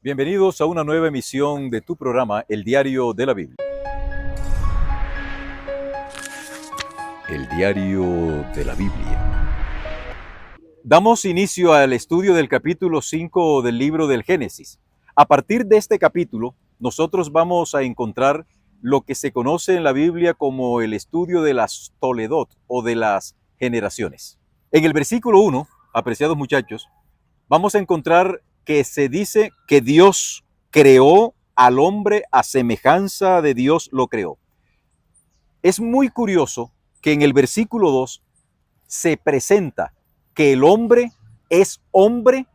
Bienvenidos a una nueva emisión de tu programa, El Diario de la Biblia. El Diario de la Biblia. Damos inicio al estudio del capítulo 5 del libro del Génesis. A partir de este capítulo, nosotros vamos a encontrar lo que se conoce en la Biblia como el estudio de las Toledot o de las generaciones. En el versículo 1, apreciados muchachos, vamos a encontrar que se dice que Dios creó al hombre a semejanza de Dios lo creó. Es muy curioso que en el versículo 2 se presenta que el hombre es hombre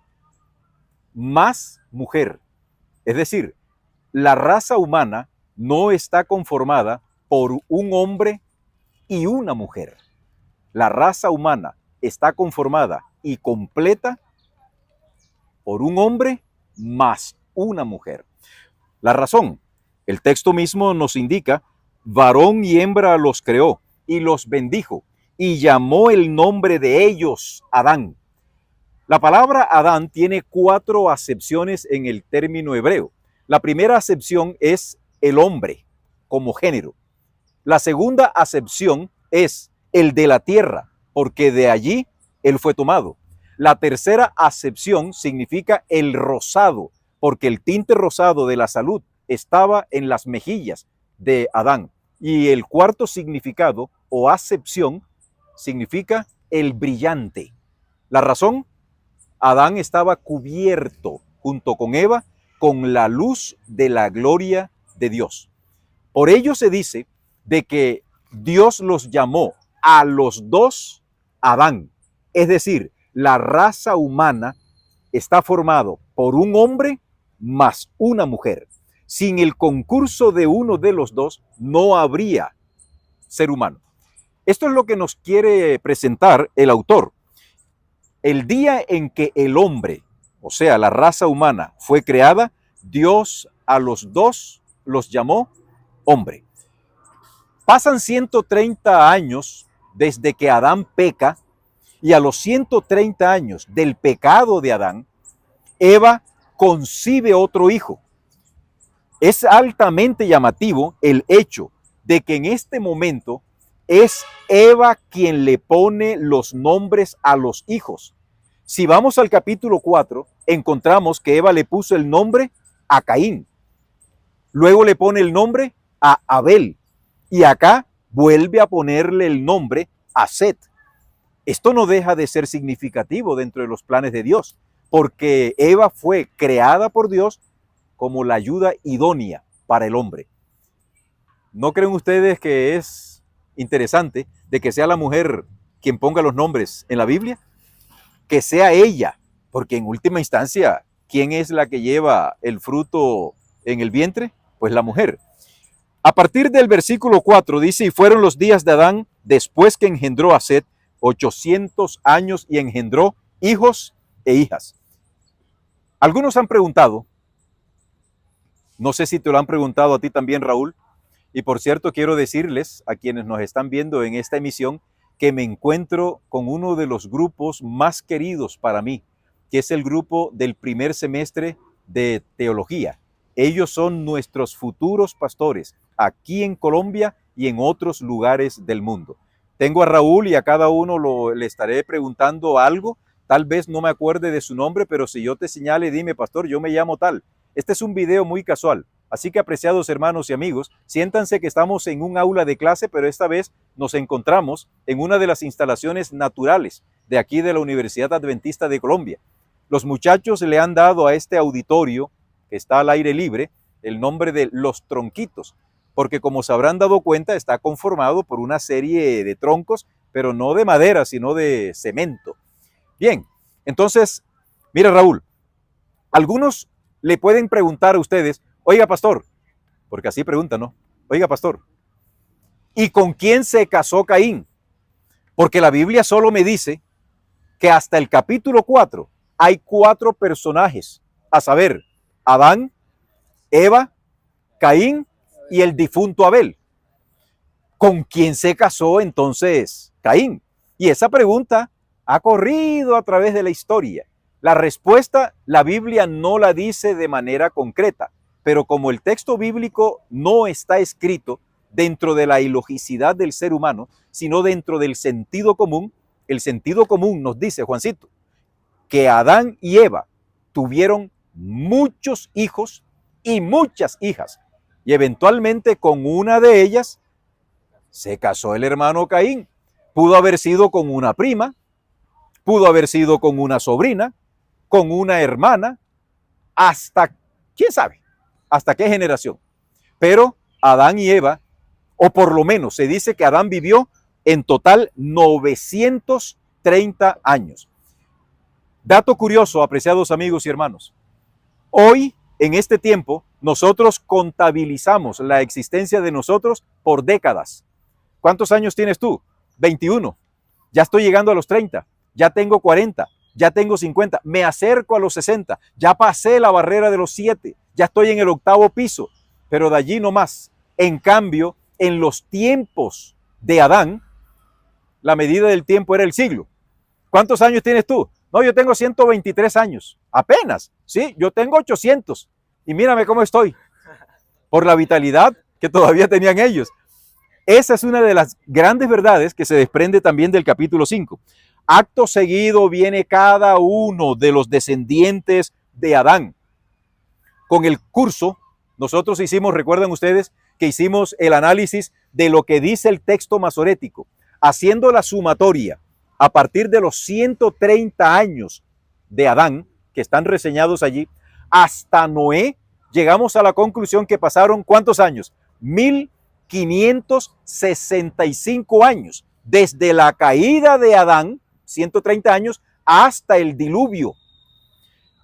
más mujer. Es decir, la raza humana no está conformada por un hombre y una mujer. La raza humana está conformada y completa por un hombre más una mujer. La razón, el texto mismo nos indica, varón y hembra los creó y los bendijo y llamó el nombre de ellos Adán. La palabra Adán tiene 4 acepciones en el término hebreo. La primera acepción es el hombre como género. La segunda acepción es el de la tierra, porque de allí él fue tomado. La tercera acepción significa el rosado, porque el tinte rosado de la salud estaba en las mejillas de Adán. Y el cuarto significado o acepción significa el brillante. La razón, Adán estaba cubierto junto con Eva con la luz de la gloria de Dios. Por ello se dice de que Dios los llamó a los dos Adán, es decir, la raza humana está formado por un hombre más una mujer. Sin el concurso de uno de los dos, no habría ser humano. Esto es lo que nos quiere presentar el autor. El día en que el hombre, o sea, la raza humana, fue creada, Dios a los dos los llamó hombre. Pasan 130 años desde que Adán peca, y a los 130 años del pecado de Adán, Eva concibe otro hijo. Es altamente llamativo el hecho de que en este momento es Eva quien le pone los nombres a los hijos. Si vamos al capítulo 4, encontramos que Eva le puso el nombre a Caín. Luego le pone el nombre a Abel. Y acá vuelve a ponerle el nombre a Set. Esto no deja de ser significativo dentro de los planes de Dios, porque Eva fue creada por Dios como la ayuda idónea para el hombre. ¿No creen ustedes que es interesante de que sea la mujer quien ponga los nombres en la Biblia? Que sea ella, porque en última instancia, ¿quién es la que lleva el fruto en el vientre? Pues la mujer. A partir del versículo 4 dice, y fueron los días de Adán después que engendró a Set 800 años y engendró hijos e hijas. Algunos han preguntado, no sé si te lo han preguntado a ti también, Raúl, y por cierto quiero decirles a quienes nos están viendo en esta emisión que me encuentro con uno de los grupos más queridos para mí, que es el grupo del primer semestre de teología. Ellos son nuestros futuros pastores aquí en Colombia y en otros lugares del mundo. Tengo a Raúl y a cada uno le estaré preguntando algo. Tal vez no me acuerde de su nombre, pero si yo te señale, dime, pastor, yo me llamo tal. Este es un video muy casual. Así que, apreciados hermanos y amigos, siéntanse que estamos en un aula de clase, pero esta vez nos encontramos en una de las instalaciones naturales de aquí de la Universidad Adventista de Colombia. Los muchachos le han dado a este auditorio, que está al aire libre, el nombre de Los Tronquitos, porque como se habrán dado cuenta, está conformado por una serie de troncos, pero no de madera, sino de cemento. Bien, entonces, mira, Raúl, algunos le pueden preguntar a ustedes, oiga, pastor, porque así preguntan, ¿no? Oiga, pastor, ¿y con quién se casó Caín? Porque la Biblia solo me dice que hasta el capítulo 4 hay 4 personajes, a saber, Adán, Eva, Caín y el difunto Abel. ¿Con quién se casó entonces Caín? Y esa pregunta ha corrido a través de la historia. La respuesta, la Biblia no la dice de manera concreta, pero como el texto bíblico no está escrito dentro de la ilogicidad del ser humano, sino dentro del sentido común, el sentido común nos dice, Juancito, que Adán y Eva tuvieron muchos hijos y muchas hijas, y eventualmente con una de ellas se casó el hermano Caín. Pudo haber sido con una prima, pudo haber sido con una sobrina, con una hermana, hasta, quién sabe, hasta qué generación. Pero Adán y Eva, o por lo menos se dice que Adán vivió en total 930 años. Dato curioso, apreciados amigos y hermanos. Hoy, en este tiempo, nosotros contabilizamos la existencia de nosotros por décadas. ¿Cuántos años tienes tú? 21. Ya estoy llegando a los 30. Ya tengo 40. Ya tengo 50. Me acerco a los 60. Ya pasé la barrera de los 7. Ya estoy en el 8º piso. Pero de allí no más. En cambio, en los tiempos de Adán, la medida del tiempo era el siglo. ¿Cuántos años tienes tú? No, yo tengo 123 años. Apenas. Sí, yo tengo 800. Y mírame cómo estoy. Por la vitalidad que todavía tenían ellos. Esa es una de las grandes verdades que se desprende también del capítulo 5. Acto seguido viene cada uno de los descendientes de Adán. Con el curso, nosotros hicimos, recuerdan ustedes, que hicimos el análisis de lo que dice el texto masorético, haciendo la sumatoria a partir de los 130 años de Adán, que están reseñados allí, hasta Noé, llegamos a la conclusión que pasaron, ¿cuántos años? 1565 años, desde la caída de Adán, 130 años, hasta el diluvio.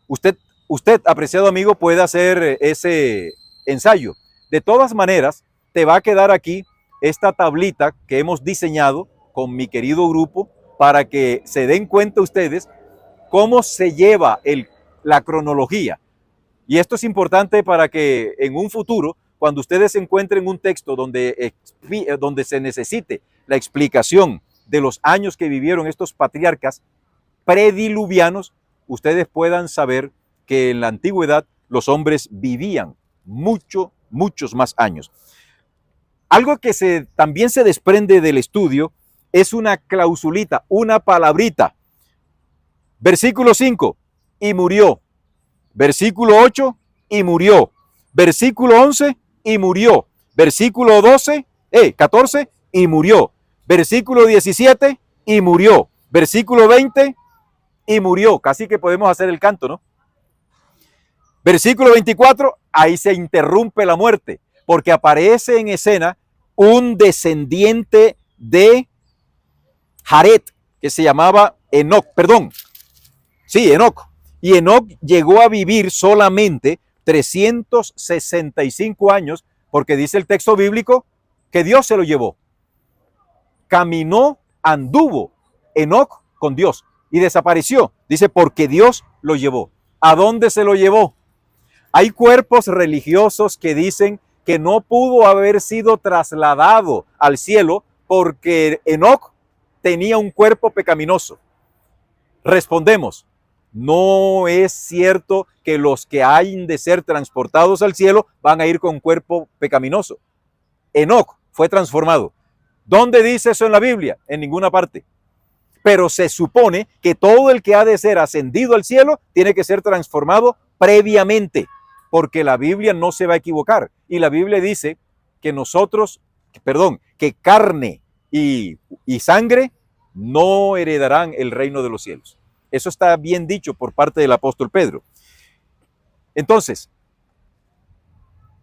Usted, apreciado amigo, puede hacer ese ensayo. De todas maneras, te va a quedar aquí esta tablita que hemos diseñado con mi querido grupo para que se den cuenta ustedes cómo se lleva la cronología. Y esto es importante para que en un futuro, cuando ustedes encuentren un texto donde se necesite la explicación de los años que vivieron estos patriarcas prediluvianos, ustedes puedan saber que en la antigüedad los hombres vivían muchos más años. Algo que también se desprende del estudio es una clausulita, una palabrita. Versículo 5, y murió. Versículo 8, y murió. Versículo 11, y murió. Versículo 14, y murió. Versículo 17, y murió. Versículo 20, y murió. Casi que podemos hacer el canto, ¿no? Versículo 24, ahí se interrumpe la muerte, porque aparece en escena un descendiente de Jared, que se llamaba Enoc, Enoc. Y Enoc llegó a vivir solamente 365 años, porque dice el texto bíblico que Dios se lo llevó. Anduvo Enoc con Dios y desapareció. Dice, porque Dios lo llevó. ¿A dónde se lo llevó? Hay cuerpos religiosos que dicen que no pudo haber sido trasladado al cielo porque Enoc tenía un cuerpo pecaminoso. Respondemos, no es cierto que los que hayan de ser transportados al cielo van a ir con cuerpo pecaminoso. Enoc fue transformado. ¿Dónde dice eso en la Biblia? En ninguna parte. Pero se supone que todo el que ha de ser ascendido al cielo tiene que ser transformado previamente, porque la Biblia no se va a equivocar. Y la Biblia dice que que carne y sangre no heredarán el reino de los cielos. Eso está bien dicho por parte del apóstol Pedro. Entonces,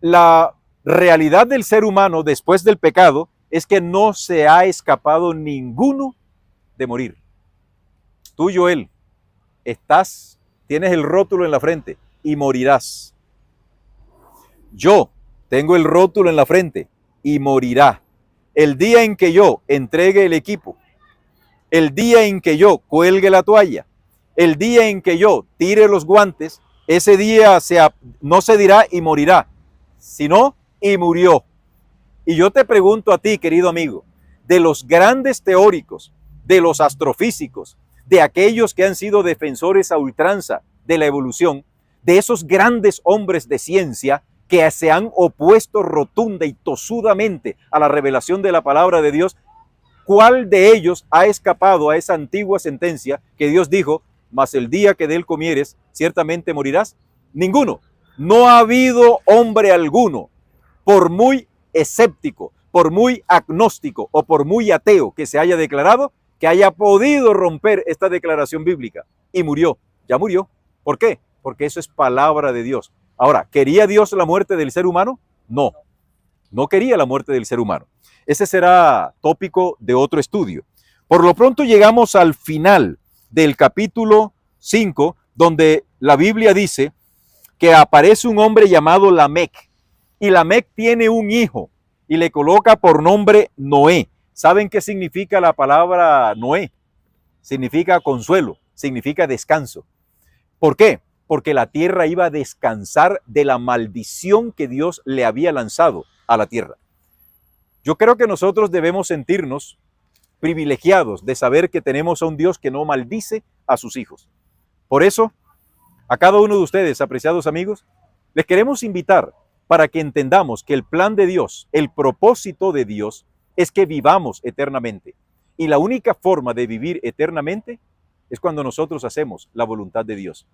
la realidad del ser humano después del pecado es que no se ha escapado ninguno de morir. Tú, Joel, tienes el rótulo en la frente y morirás. Yo tengo el rótulo en la frente y morirá. El día en que yo entregue el equipo, el día en que yo cuelgue la toalla, el día en que yo tire los guantes, ese día no se dirá y morirá, sino y murió. Y yo te pregunto a ti, querido amigo, de los grandes teóricos, de los astrofísicos, de aquellos que han sido defensores a ultranza de la evolución, de esos grandes hombres de ciencia que se han opuesto rotunda y tosudamente a la revelación de la palabra de Dios, ¿cuál de ellos ha escapado a esa antigua sentencia que Dios dijo, mas el día que de él comieres, ciertamente morirás? Ninguno. No ha habido hombre alguno, por muy escéptico, por muy agnóstico o por muy ateo que se haya declarado, que haya podido romper esta declaración bíblica. Y murió, ya murió. ¿Por qué? Porque eso es palabra de Dios. Ahora, ¿quería Dios la muerte del ser humano? No, no quería la muerte del ser humano. Ese será tópico de otro estudio. Por lo pronto llegamos al final del capítulo 5, donde la Biblia dice que aparece un hombre llamado Lamec, y Lamec tiene un hijo y le coloca por nombre Noé. ¿Saben qué significa la palabra Noé? Significa consuelo, significa descanso. ¿Por qué? Porque la tierra iba a descansar de la maldición que Dios le había lanzado a la tierra. Yo creo que nosotros debemos sentirnos privilegiados de saber que tenemos a un Dios que no maldice a sus hijos. Por eso, a cada uno de ustedes, apreciados amigos, les queremos invitar para que entendamos que el plan de Dios, el propósito de Dios, es que vivamos eternamente. Y la única forma de vivir eternamente es cuando nosotros hacemos la voluntad de Dios.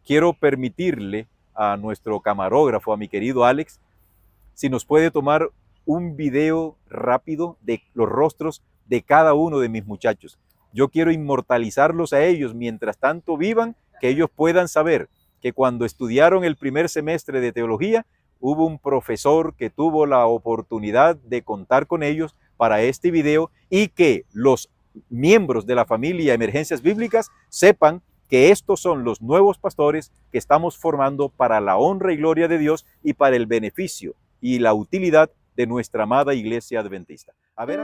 Quiero permitirle a nuestro camarógrafo, a mi querido Alex, si nos puede tomar un video rápido de los rostros de cada uno de mis muchachos. Yo quiero inmortalizarlos a ellos mientras tanto vivan, que ellos puedan saber que cuando estudiaron el primer semestre de teología, hubo un profesor que tuvo la oportunidad de contar con ellos para este video, y que los miembros de la familia Emergencias Bíblicas sepan que estos son los nuevos pastores que estamos formando para la honra y gloria de Dios y para el beneficio y la utilidad de nuestra amada Iglesia Adventista. A ver,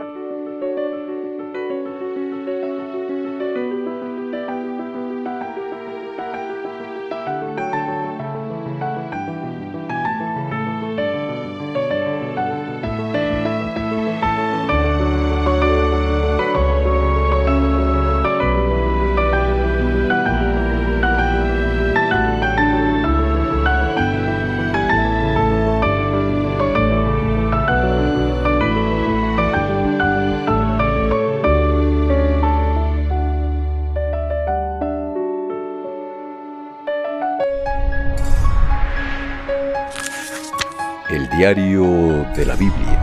El diario de la Biblia.